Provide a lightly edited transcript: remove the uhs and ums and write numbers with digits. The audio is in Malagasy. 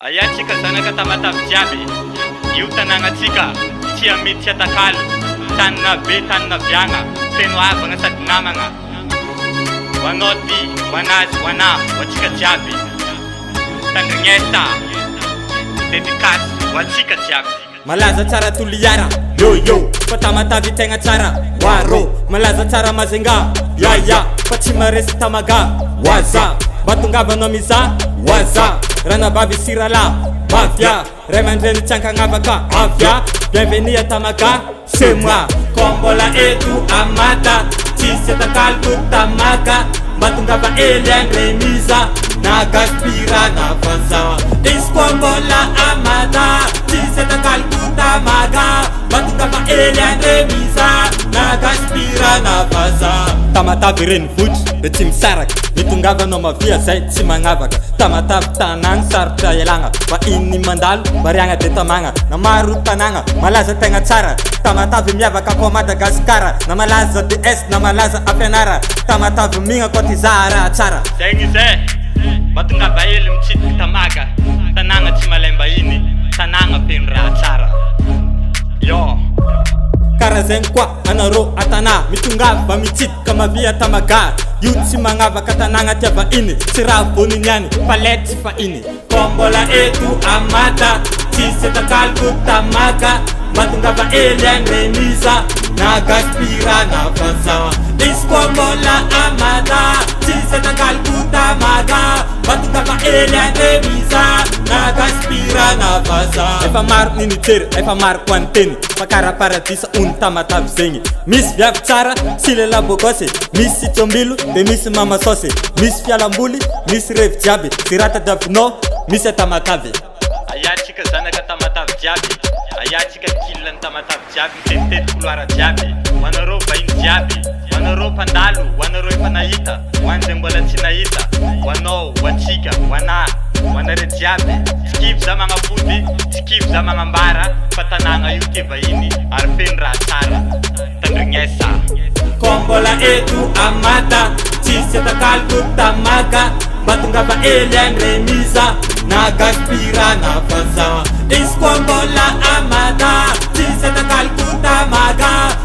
Ayatsika zanaka tamatavy jiaby, io tanàgnatsika tia miditsy atakalo, tanina be tanina viagna, feno havagna sady namagna. Ho anao ty, ho anazy, ho anà, ho antsika jiaby. Tandrignesa, dédicace ho antsika jiaby. Malaza tsara toliara, yo yo, fa tamatavy tegna tsara, waro. Malaza tsara mazenga, ya, fa tsy maresy tamaga, waza. Batongavanao miza, waza. Ranabavy sirala, mafia. Ray aman-dreny tsankagnavaka, afia. Bienvenue à Tamaga, c'est moi. Kombola eto amata, tsisy atakalo tamaga. Batongava ely andremiza, nagaspira navaza. Isy kombola amata, tsisy atakalo tamaga. Batongava ely andremiza, nagaspira navaza. Tamatavy reny votry, de tsy misaraka. Mitongavanao mavia zay tsy magnavaka. Tamatavy tanagna sarotra ialagna, fa iny mandalo variagna de tamagna. Na maro tanagna malaza tegna tsara, Tamatavy miavaka koa Madagasikara. Na malaza DS na malaza Afianara, Tamatavy migna koa ty zara tsara. Zegny zay, Batongava ely mitsidiky Tamaga, tanàgna tsy malemba iny, tanàgna feno raha tsara. Yo, kara zegny koa anarô atana, mitongava mitsidika mavia Tamaga. Io tsy magnavaka tanàgna tiava iny, tsy raha voniny any, palety tsy fa iny. Kombola eto amata, tsisy atakalo tamaga. Batongava ely andremiza, nagaspira navaza. Isy kombola amata, tsisy atakalo tamaga. Batongava ely andremiza, nagaspira navaza. Efa maro ninijery, efa maro koa ny teny, fa kara paradisa ony Tamatavy zegny. Misy viavy tsara, sy lela bokosy, misy tsombilo, de misy mamasosy, misy fialamboly, misy revy jiaby. Sy rata davinao, misy Tamatavy. ayatsika zanaka Tamatavy jiaby, ayatsika kilany Tamatavy jiaby, mitetitety couloir jiaby. Ho anarô vahiny jiaby, ho anarô mpandalo, ho anarô efa nahita, ho an'izay mbola tsy nahita, ho anao, ho antsika, ho anà, ho anare jiaby. Tsy kivy za magnapody, tsy kivy za magnambara, fa tanàgna io ty vahiny ary feno raha tsara. Tandrignesa. Kombola eto amata, tsisy atakalo tamaga. Batongava ely andremiza, nagaspira navaza. Isy kombola amata, tsisy atakalo tamaga.